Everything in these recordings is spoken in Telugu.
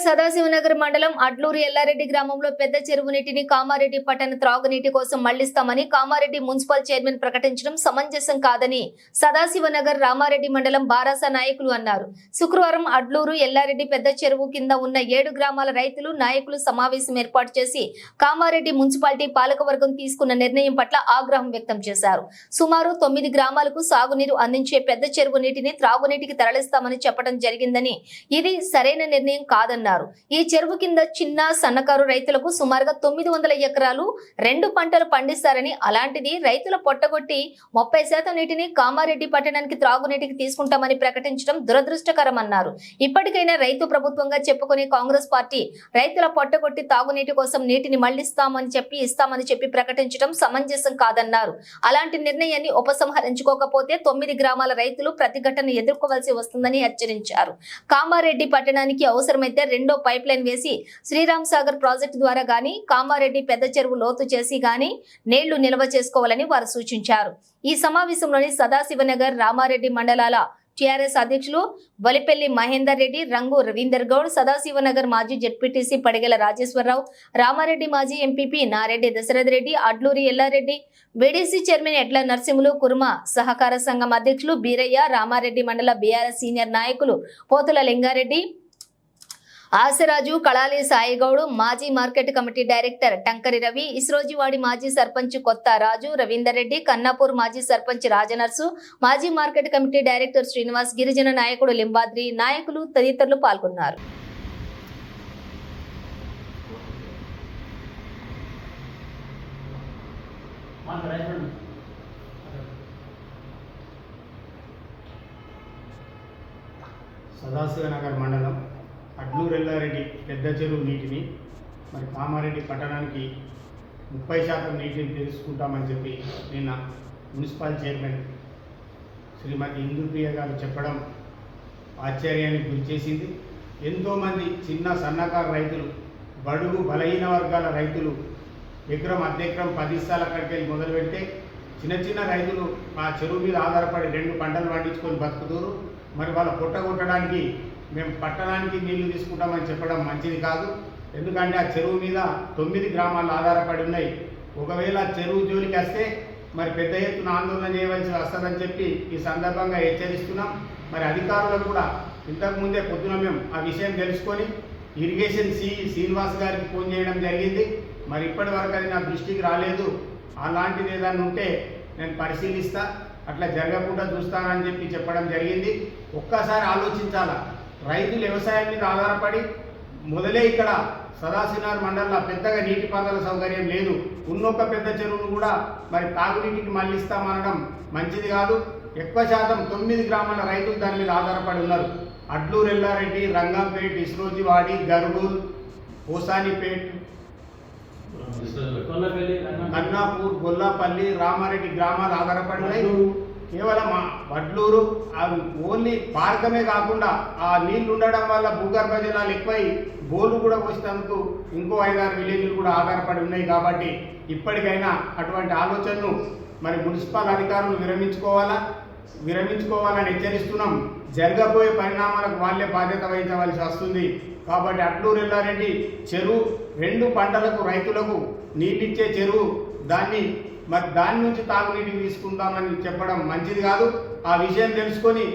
సదాశివనగర్ మండలం అడ్లూరు ఎల్లారెడ్డి గ్రామంలో పెద్ద చెరువు నీటిని కామారెడ్డి పట్టణ త్రాగునీటి కోసం మళ్లిస్తామని కామారెడ్డి మున్సిపల్ చైర్మన్ ప్రకటించడం సమంజసం కాదని సదాశివనగర్ రామారెడ్డి మండలం బారాస నాయకులు అన్నారు. శుక్రవారం అడ్లూరు ఎల్లారెడ్డి పెద్ద చెరువు కింద ఉన్న 7 గ్రామాల రైతులు నాయకులు సమావేశం ఏర్పాటు చేసి కామారెడ్డి మున్సిపాలిటీ పాలకవర్గం తీసుకున్న నిర్ణయం పట్ల ఆగ్రహం వ్యక్తం చేశారు. సుమారు 9 గ్రామాలకు సాగునీరు అందించే పెద్ద చెరువు నీటిని త్రాగునీటికి తరలిస్తామని చెప్పడం జరిగిందని, ఇది సరైన నిర్ణయం కాదు. ఈ చెరువు కింద చిన్న సన్నకారు రైతులకు సుమారుగా 900 ఎకరాలు 2 పంటలు పండిస్తారని, అలాంటిది రైతుల పొట్టగొట్టి 30% నీటిని కామారెడ్డి పట్టణానికి త్రాగునీటికి తీసుకుంటామని ప్రకటించడం దురదృష్టకరమన్నారు. ఇప్పటికైనా రైతు ప్రభుత్వంగా చెప్పుకునే కాంగ్రెస్ పార్టీ రైతుల పొట్టగొట్టి తాగునీటి కోసం నీటిని ఇస్తామని చెప్పి ప్రకటించడం సమంజసం కాదన్నారు. అలాంటి నిర్ణయాన్ని ఉపసంహరించుకోకపోతే 9 గ్రామాల రైతులు ప్రతిఘటన ఎదుర్కోవాల్సి వస్తుందని హెచ్చరించారు. కామారెడ్డి పట్టణానికి అవసరమైతే రెండో పైప్ లైన్ వేసి శ్రీరామ్ సాగర్ ప్రాజెక్టు ద్వారా గాని కామారెడ్డి పెద్ద చెరువు లోతు చేసి గాని నీళ్లు నిల్వ చేసుకోవాలని వారు సూచించారు. ఈ సమావేశంలోని సదాశివనగర్ రామారెడ్డి మండలాల టిఆర్ఎస్ అధ్యక్షులు వలిపెల్లి మహేందర్ రెడ్డి, రంగు రవీందర్ గౌడ్, సదాశివనగర్ మాజీ జెడ్పీటీసీ పడిగెల రాజేశ్వరరావు, రామారెడ్డి మాజీ MPP Nareddy Dashrath Reddy, Adluri Yellareddy BDC chairman ఎడ్ల నరసింహులు, కుర్మ సహకార సంఘం అధ్యక్షులు బీరయ్య, రామారెడ్డి మండల బీఆర్ఎస్ సీనియర్ నాయకులు పోతుల లింగారెడ్డి, ఆశరాజు, కళాలి సాయిగౌడు, మాజీ మార్కెట్ కమిటీ డైరెక్టర్ టంకరి రవి, ఇస్రోజివాడి మాజీ సర్పంచ్ కొత్త రాజు, రవీందర్ రెడ్డి, కన్నాపూర్ మాజీ సర్పంచ్ రాజనర్సు, మాజీ మార్కెట్ కమిటీ డైరెక్టర్ శ్రీనివాస్, గిరిజన నాయకుడు లింబాద్రి, నాయకులు తదితరులు పాల్గొన్నారు. సదాశివనగర్ మండలం అడ్లూరు ఎల్లారెడ్డి పెద్ద చెరువు నీటిని మరి కామారెడ్డి పట్టణానికి 30% నీటిని తీసుకుంటామని చెప్పి నిన్న మున్సిపల్ చైర్మన్ శ్రీమతి ఇందుప్రియ గారు చెప్పడం ఆశ్చర్యానికి గురిచేసింది. ఎంతోమంది చిన్న సన్నకారు రైతులు, బడుగు బలహీన వర్గాల రైతులు ఎకరం అర్ధెకరం 10 స్థాల అక్కడికి మొదలు పెడితే చిన్న రైతులు ఆ చెరువు మీద ఆధారపడి 2 పంటలు పండించుకొని బతుకుతారు. మరి వాళ్ళ పొట్ట కొట్టడానికి మేము పట్టణానికి నీళ్లు తీసుకుంటామని చెప్పడం మంచిది కాదు. ఎందుకంటే ఆ చెరువు మీద 9 గ్రామాలు ఆధారపడి ఉన్నాయి. ఒకవేళ చెరువు జోలికి వస్తే మరి పెద్ద ఎత్తున ఆందోళన చేయవలసి వస్తుందని చెప్పి ఈ సందర్భంగా హెచ్చరిస్తున్నాం. మరి అధికారులకు కూడా ఇంతకుముందే పొద్దున మేము ఆ విషయం తెలుసుకొని ఇరిగేషన్ శ్రీనివాస్ గారికి ఫోన్ చేయడం జరిగింది. మరి ఇప్పటి వరకు అది నా దృష్టికి రాలేదు. అలాంటిది ఏదైనా ఉంటే నేను పరిశీలిస్తా, అట్లా జరగకుండా చూస్తానని చెప్పి చెప్పడం జరిగింది. ఒక్కసారి ఆలోచించాలా, రైతులు వ్యవసాయం మీద ఆధారపడి మొదలే ఇక్కడ సదాశివనగర్ మండలంలో పెద్దగా నీటిపారుదల సౌకర్యం లేదు. ఉన్నొక్క పెద్ద చెరువును కూడా మరి తాగునీటికి మళ్ళిస్తామనడం మంచిది కాదు. ఎక్కువ శాతం 9 గ్రామాల రైతులు దాని మీద ఆధారపడి ఉన్నారు. అడ్లూరు ఎల్లారెడ్డి, రంగంపేట్, ఇస్రోజివాడి, గర్గూల్, ఓసానిపేట్, కన్నాపూర్, గొల్లాపల్లి, రామారెడ్డి గ్రామాలు ఆధారపడి ఉన్నాయి. కేవలం వడ్లూరు ఓన్లీ పార్కమే కాకుండా ఆ నీళ్లు ఉండడం వల్ల భూగర్భ జలాలు ఎక్కువై బోర్లు కూడా పోసినందుకు ఇంకో 5-6 విలేజ్లు కూడా ఆధారపడి ఉన్నాయి. కాబట్టి ఇప్పటికైనా అటువంటి ఆలోచనను మరి మున్సిపల్ అధికారులు విరమించుకోవాలని హెచ్చరిస్తున్నాం. జరగబోయే పరిణామాలకు వాళ్ళే బాధ్యత వహించవలసి వస్తుంది. కాబట్టి అడ్లూరు ఎల్లారెడ్డి చెరువు 2 పంటలకు రైతులకు నీళ్ళిచ్చే చెరువు, దాని నుంచి తాగునీటిని తీసుకుంటామని చెప్పడం మంచిది కాదు. ఆ విషయం తెలుసుకొని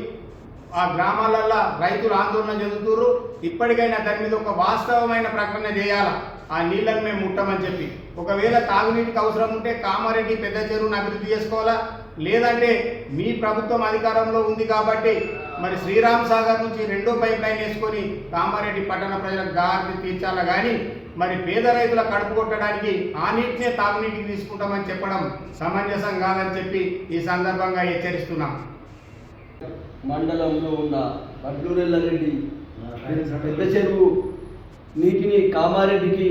ఆ గ్రామాలల్లో రైతులు ఆందోళన చెందుతున్నారు. ఇప్పటికైనా దాని మీద ఒక వాస్తవమైన ప్రకటన చేయాలా, ఆ నీళ్ళని మేము ముట్టమని చెప్పి. ఒకవేళ తాగునీటికి అవసరం ఉంటే కామారెడ్డి పెద్ద చెరువును అభివృద్ధి చేసుకోవాలా, లేదంటే మీ ప్రభుత్వం అధికారంలో ఉంది కాబట్టి మరి శ్రీరామ్ సాగర్ నుంచి 2వ పైప్ లైన్ వేసుకొని కామారెడ్డి పట్టణ ప్రజలకు దారి తీర్చాలా. కానీ మరి పేద రైతుల కడుపు కొట్టడానికి ఆ నీటినే తాగునీటికి తీసుకుంటామని చెప్పడం సమంజసం కాదని చెప్పి ఈ సందర్భంగా హెచ్చరిస్తున్నాం. మండలంలో ఉన్న అడ్లూరు ఎల్లారెడ్డి పెద్ద చెరువు నీటిని కామారెడ్డికి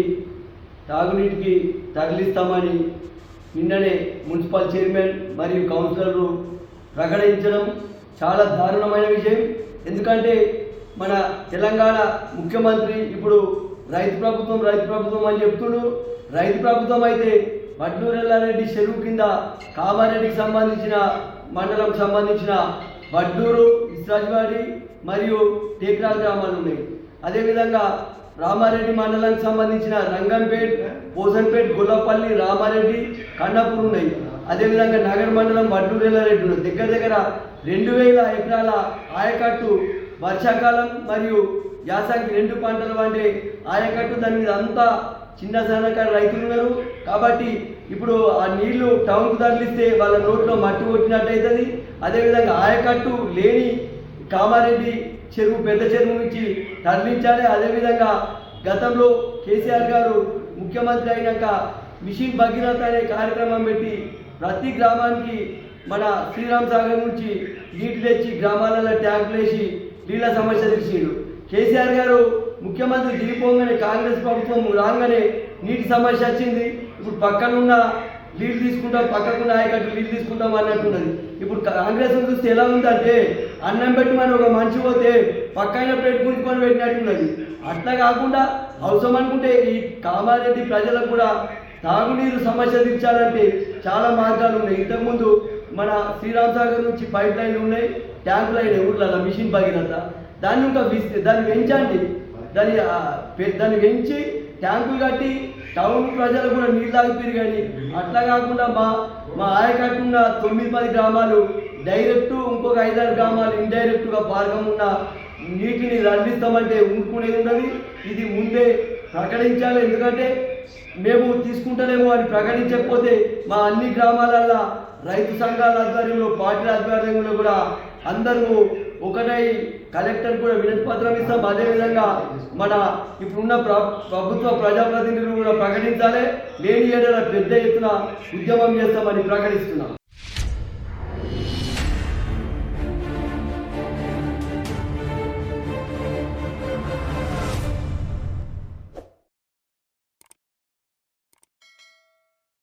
తాగునీటికి తరలిస్తామని నిన్ననే మున్సిపల్ చైర్మన్ మరియు కౌన్సిలర్లు ప్రకటించడం చాలా దారుణమైన విషయం. ఎందుకంటే మన తెలంగాణ ముఖ్యమంత్రి ఇప్పుడు రైతు ప్రభుత్వం అని చెప్తుడు. రైతు ప్రభుత్వం అయితే అడ్లూరు ఎల్లారెడ్డి చెరువు కింద కామారెడ్డికి సంబంధించిన మండలం సంబంధించిన వడ్లూరు, ఇస్రాజ్వాడి మరియు టేక్రాల్ గ్రామాలు ఉన్నాయి. అదేవిధంగా రామారెడ్డి మండలానికి సంబంధించిన రంగంపేట్, పోసన్పేట్, గొల్లపల్లి, రామారెడ్డి, కన్నపూర్ ఉన్నాయి. అదేవిధంగా నగర మండలం వడ్లూరెల్లారెడ్డి ఉన్నాయి. దగ్గర దగ్గర 2000 ఎకరాల ఆయకట్టు వర్షాకాలం మరియు యాసంగి 2 పంటలు వంటి ఆయకట్టు. దాని మీద అంతా చిన్న సన్నకారు రైతులు ఉన్నారు. కాబట్టి ఇప్పుడు ఆ నీళ్లు టౌన్కు తరలిస్తే వాళ్ళ నోట్లో మట్టి కొట్టినట్టు అవుతుంది. అదేవిధంగా ఆయకట్టు లేని కామారెడ్డి చెరువు, పెద్ద చెరువు నుంచి తరలించాలి. అదేవిధంగా గతంలో కేసీఆర్ గారు ముఖ్యమంత్రి అయినాక మిషన్ భగీరథ అనే కార్యక్రమం పెట్టి ప్రతి గ్రామానికి మన శ్రీరామ్ సాగర్ నుంచి నీటి తెచ్చి గ్రామాలలో ట్యాంకులు వేసి నీళ్ళ సమస్య తీర్చిండు. కేసీఆర్ గారు ముఖ్యమంత్రి దిగిపోగానే కాంగ్రెస్ ప్రభుత్వం రాగానే నీటి సమస్య వచ్చింది. ఇప్పుడు పక్కనున్న నీళ్ళు తీసుకుంటాం, పక్కకున్న ఆయకట్టు నీళ్ళు తీసుకుంటాం అన్నట్టున్నది. ఇప్పుడు కాంగ్రెస్ చూస్తే ఎలా ఉందంటే అన్నం పెట్టమని ఒక మనిషి పోతే పక్కన ప్లేట్ గుంజుకొని పెట్టినట్టున్నది. అట్లా కాకుండా అవసరం అనుకుంటే ఈ కామారెడ్డి ప్రజలకు కూడా తాగునీరు సమస్య తీర్చాలంటే చాలా మార్గాలు ఉన్నాయి. ఇంతకుముందు మన శ్రీరామ్ సాగర్ నుంచి పైప్ లైన్లు ఉన్నాయి, ట్యాంకులు అయినాయి ఊర్లలో మిషన్ భగీరథ. దాన్ని ఇంకా దాన్ని పెంచండి, దాన్ని పెంచి ట్యాంకులు కట్టి టౌన్ ప్రజలు కూడా నీళ్ళు తాగిపోయారు. కానీ అట్లా కాకుండా మా ఆయకట్టున్న 9-10 గ్రామాలు డైరెక్ట్, ఇంకొక 5-6 గ్రామాలు ఇండైరెక్ట్గా పార్గం ఉన్న నీటిని రద్దిస్తామంటే ఊరుకునేది ఉన్నది. ఇది ముందే ప్రకటించాలి. ఎందుకంటే మేము తీసుకుంటలేము అని ప్రకటించకపోతే మా అన్ని గ్రామాలల్లో రైతు సంఘాల ఆధ్వర్యంలో, పార్టీల ఆధ్వర్యంలో కూడా అందరూ ఒకటై కలెక్టర్ కూడా వినతి పత్రం ఇస్తాం. అదేవిధంగా మన ఇప్పుడున్న ప్రభుత్వ ప్రజాప్రతినిధులు కూడా ప్రకటించాలి. లేని ఏడాది పెద్ద ఎత్తున ఉద్యమం చేస్తామని ప్రకటిస్తున్నాం.